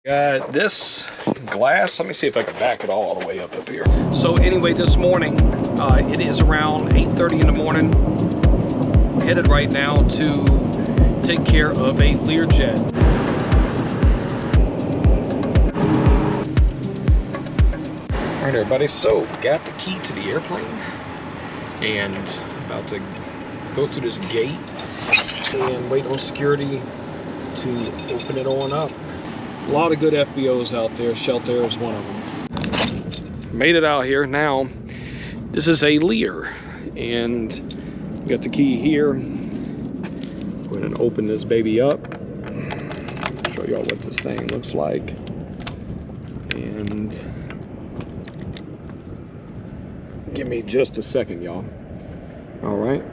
Got this glass. Let me see if I can back it all the way up here. So anyway, this morning, it is around 8:30 in the morning. Headed right now to take care of a Lear jet. All right, everybody. So got the key to the airplane and about to go through this gate and wait on security to open it on up. A lot of good FBOs out there. Shelter is one of them. Made it out here. Now, this is a Lear, and got the key here. Go ahead and open this baby up. Show y'all what this thing looks like. And give me just a second, y'all. All right,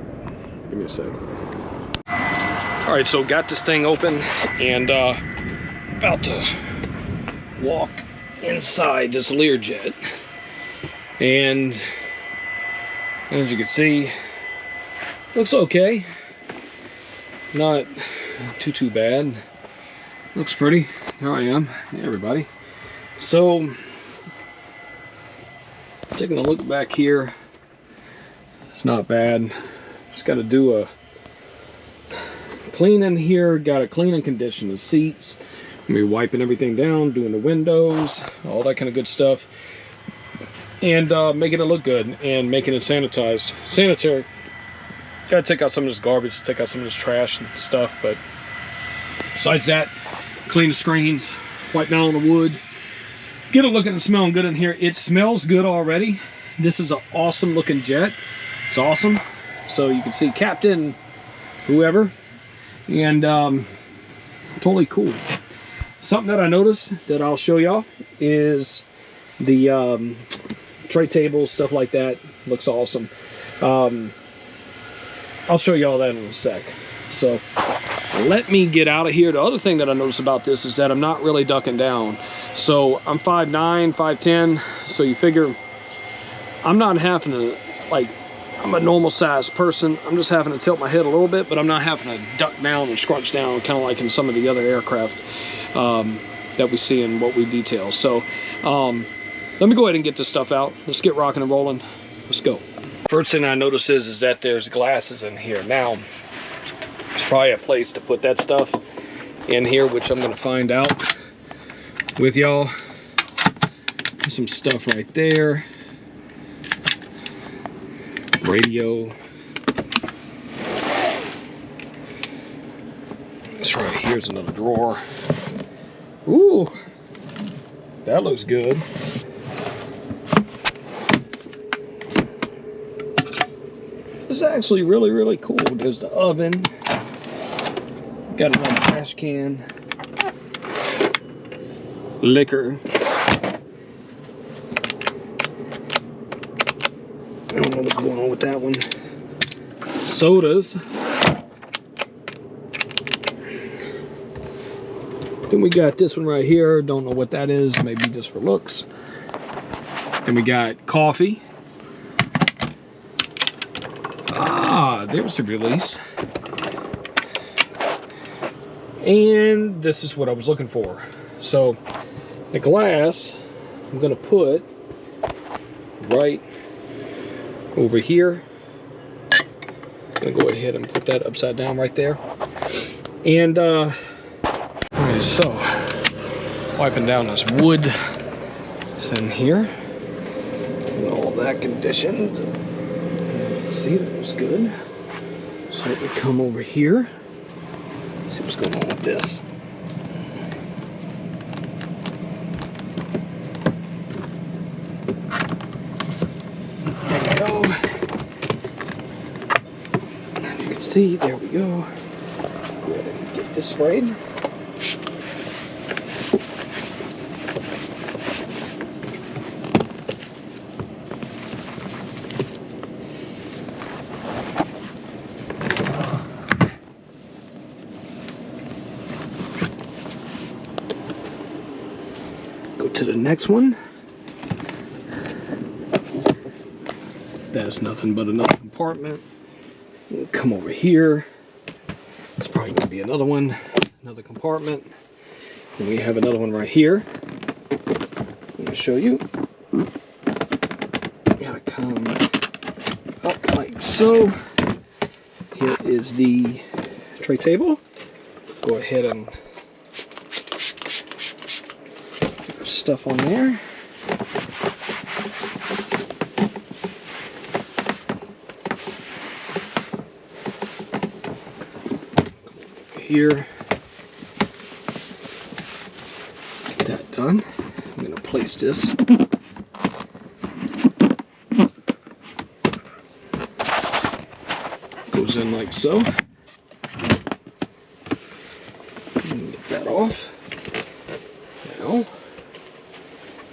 give me a second. All right, so got this thing open and about to walk inside this Lear jet, and as you can see, looks okay. Not too bad. Looks pretty. Here I am. Hey, everybody. So taking a look back here, it's not bad. Just got to do a clean in here. Got to clean and condition the seats. Be wiping everything down, doing the windows, all that kind of good stuff, and making it look good and making it sanitized. Sanitary. Gotta take out some of this garbage, take out some of this trash and stuff, but besides that, clean the screens, wipe down on the wood, get it looking and smelling good in here. It smells good already. This is an awesome looking jet. It's awesome. So you can see Captain whoever, and totally cool. Something that I noticed that I'll show y'all is the tray table, stuff like that. Looks awesome. I'll show y'all that in a sec. So let me get out of here. The other thing that I noticed about this is that I'm not really ducking down. So I'm 5'9", 5'10", so you figure I'm not having to, like, I'm a normal sized person. I'm just having to tilt my head a little bit, but I'm not having to duck down and scrunch down, kind of like in some of the other aircraft that we see in what we detail. So let me go ahead and get this stuff out. Let's get rocking and rolling. Let's go. First thing I notice is that there's glasses in here. Now, there's probably a place to put that stuff in here, which I'm gonna find out with y'all. There's some stuff right there. Radio. That's right, here's another drawer. Ooh, that looks good. This is actually really cool. There's the oven. Got another trash can. Liquor. I don't know what's going on with that one. Sodas. Then we got this one right here. Don't know what that is. Maybe just for looks. Then we got coffee. Ah, there's the release. And this is what I was looking for. So the glass I'm gonna put right over here. I'm gonna go ahead and put that upside down right there. And alright, so wiping down this wood. It's in here. And all that conditioned. See, that was good. So we come over here. See what's going on with this. There we go. And you can see, there we go. Go ahead and get this sprayed. To the next one. That's nothing but another compartment. We'll come over here. It's probably going to be another one, another compartment. And we have another one right here. I'm going to show you. Gotta come up like so. Here is the tray table. Go ahead and get stuff on there. Here. Get that done. I'm going to place this. Goes in like so. Get that off. Now,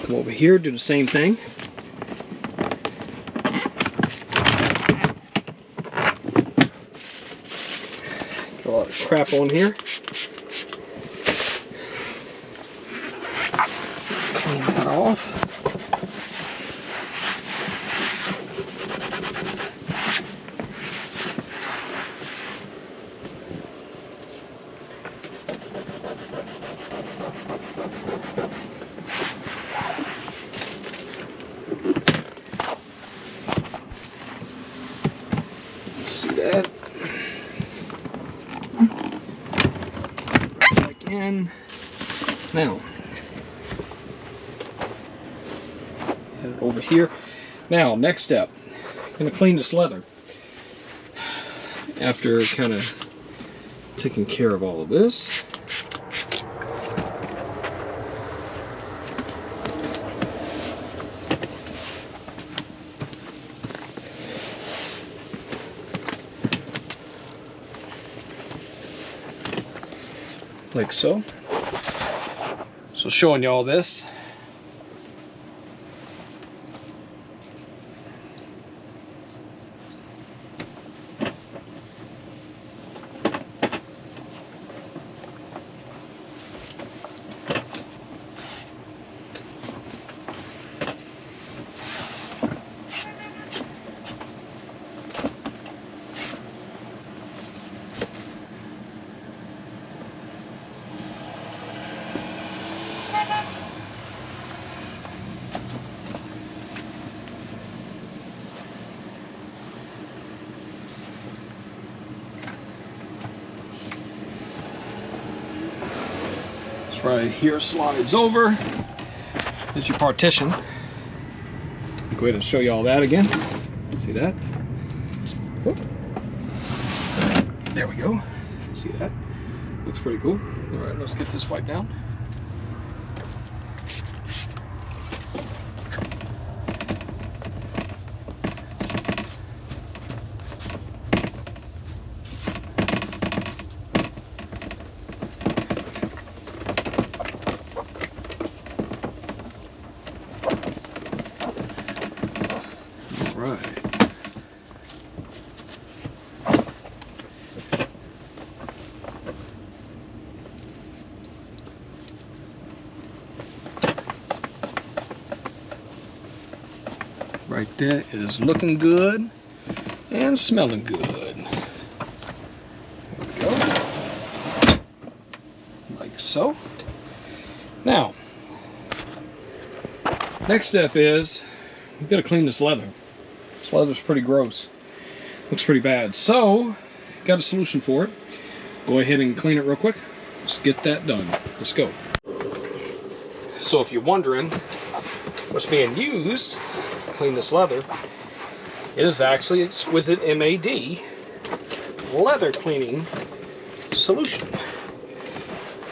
come over here, do the same thing. Got a lot of crap on here. Clean that off. See that? Back in. Now, head it over here. Now, next step, I'm going to clean this leather. After kind of taking care of all of this. Like so. So showing you all this. Right here slides over. There's your partition. Go ahead and show you all that again. See that? Whoop. There we go. See that? Looks pretty cool. All right, let's get this wiped down. Right there is looking good and smelling good. There we go. Like so. Now, next step is we've got to clean this leather. This leather's pretty gross. Looks pretty bad. So, got a solution for it. Go ahead and clean it real quick. Let's get that done. Let's go. So if you're wondering what's being used to clean this leather, it is actually Exquisitemad leather cleaning solution.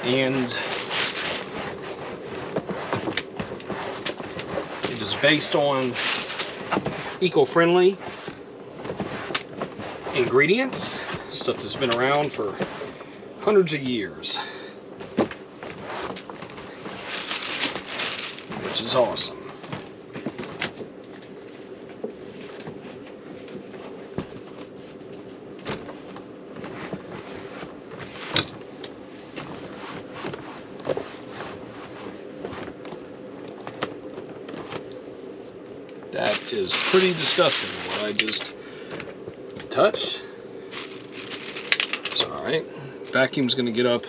And it is based on eco-friendly ingredients, stuff that's been around for hundreds of years, which is awesome. That is pretty disgusting, what I just touched. It's alright. Vacuum's going to get up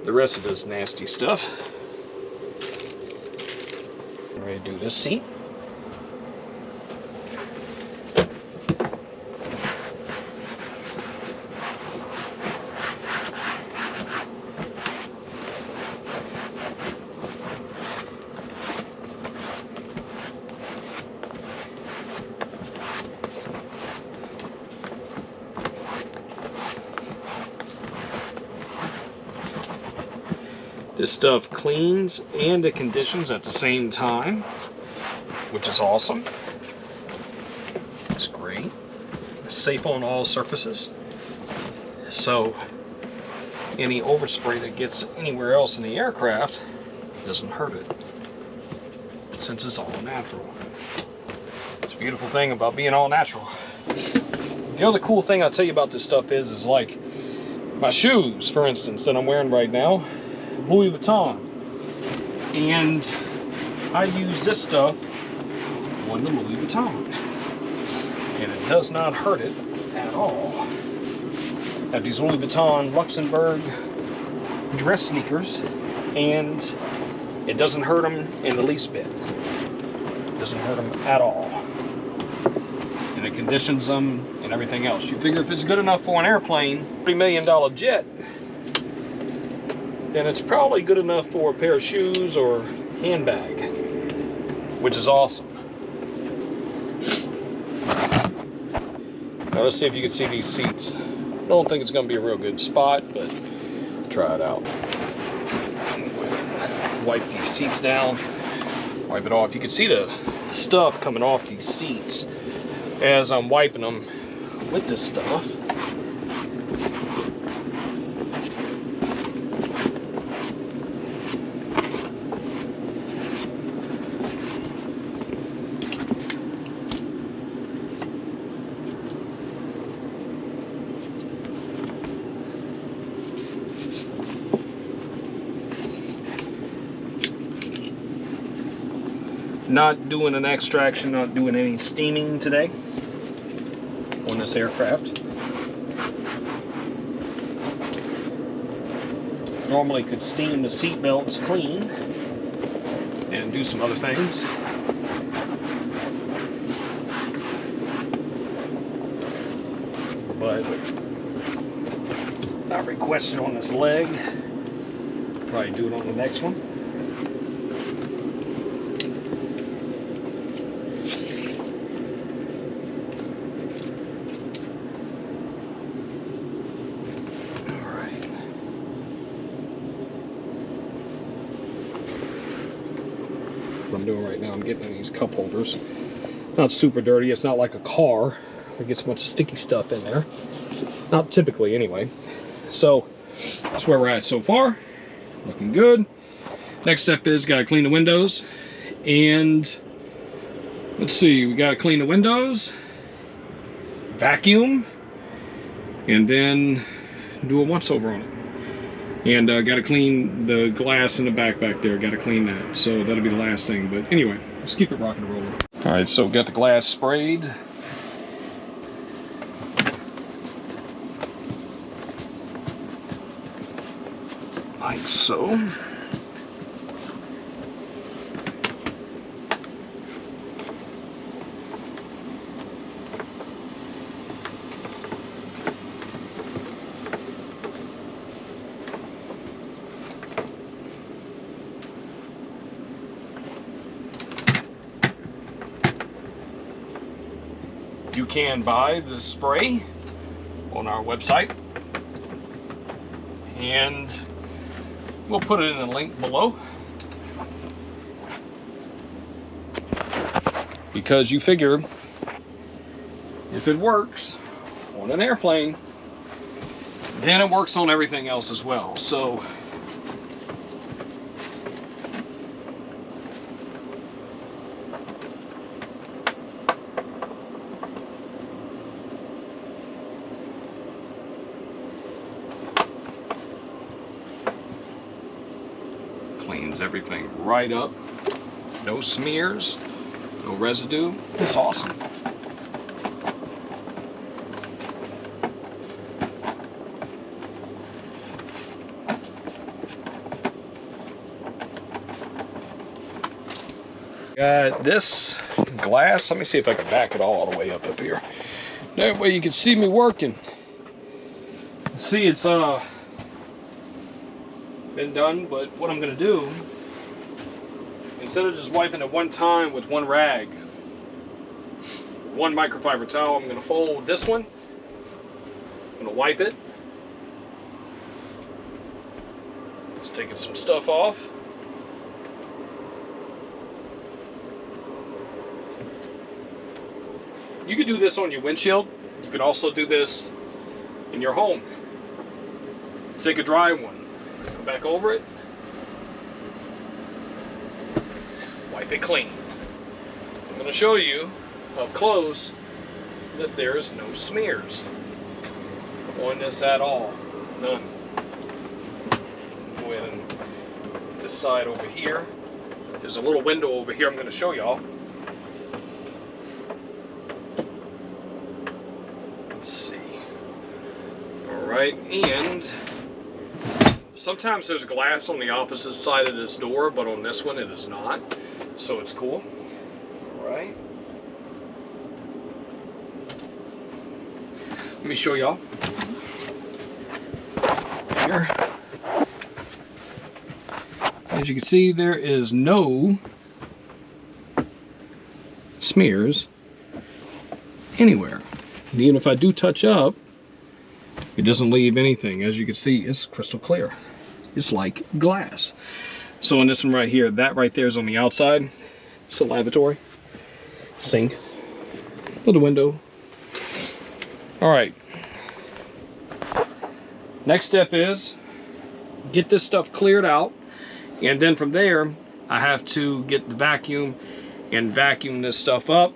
the rest of this nasty stuff. I'm ready to do this seat. This stuff cleans and it conditions at the same time, which is awesome. It's great. Safe on all surfaces. So any overspray that gets anywhere else in the aircraft doesn't hurt it, since it's all natural. It's a beautiful thing about being all natural. The other cool thing I'll tell you about this stuff is like my shoes, for instance, that I'm wearing right now. Louis Vuitton, and I use this stuff on the Louis Vuitton, and it does not hurt it at all. I have these Louis Vuitton Luxembourg dress sneakers, and it doesn't hurt them in the least bit. It doesn't hurt them at all, and it conditions them and everything else. You figure if it's good enough for an airplane, $3 million jet, then it's probably good enough for a pair of shoes or handbag, which is awesome. Now let's see if you can see these seats. I don't think it's going to be a real good spot, but try it out. Wipe these seats down, wipe it off. You can see the stuff coming off these seats as I'm wiping them with this stuff. Not doing an extraction, not doing any steaming today on this aircraft. Normally could steam the seat belts clean and do some other things. But not requested on this leg. Probably do it on the next one. What I'm doing right now, I'm getting in these cup holders. Not super dirty, it's not like a car. I get so much sticky stuff in there. Not typically, anyway. So, that's where we're at so far. Looking good. Next step is, gotta clean the windows. And, let's see, we gotta clean the windows, vacuum, and then do a once over on it. And got to clean the glass in the back there. Got to clean that. So that'll be the last thing. But anyway, let's keep it rocking and rolling. All right, so got the glass sprayed. Like so. You can buy the spray on our website, and we'll put it in the link below, because you figure if it works on an airplane, then it works on everything else as well. So cleans everything right up. No smears, no residue. It's awesome. Got this glass. Let me see if I can back it all the way up here. That way you can see me working. See, it's been done, but what I'm gonna do, instead of just wiping it one time with one rag, one microfiber towel, I'm gonna fold this one. I'm gonna wipe it. Just taking some stuff off. You could do this on your windshield. You could also do this in your home. Take a dry one, go back over it, wipe it clean. I'm going to show you up close that there's no smears on this at all. None. Go ahead and put this side over here. There's a little window over here I'm going to show y'all. Let's see. Alright, and sometimes there's glass on the opposite side of this door, but on this one it is not. So it's cool. Alright. Let me show y'all. Here. As you can see, there is no smears anywhere. And even if I do touch up, it doesn't leave anything. As you can see, it's crystal clear. It's like glass. So on this one right here, that right there is on the outside. It's a lavatory, sink, little window. All right. Next step is get this stuff cleared out. And then from there, I have to get the vacuum and vacuum this stuff up.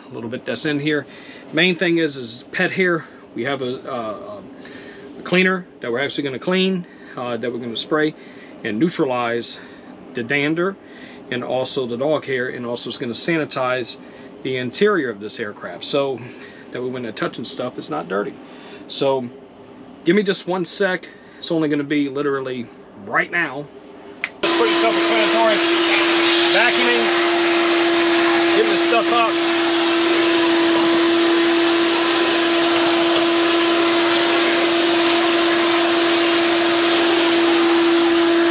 A little bit that's in here. Main thing is pet hair. We have a cleaner that we're actually going to clean, that we're going to spray and neutralize the dander and also the dog hair, and also it's going to sanitize the interior of this aircraft so that when they're touching stuff, it's not dirty. So give me just 1 sec. It's only going to be literally right now. It's pretty self-explanatory. Vacuuming, getting this stuff up.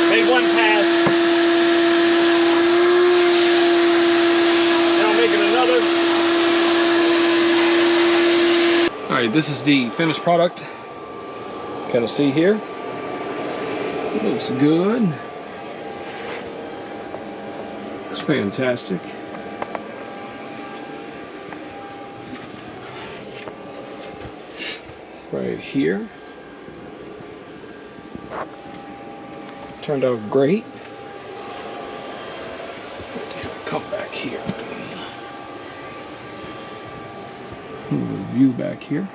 Made one pass. Now making another. All right, this is the finished product. Kind of see here. It looks good. It's fantastic. Right here. Turned out great. Come back here. View back here.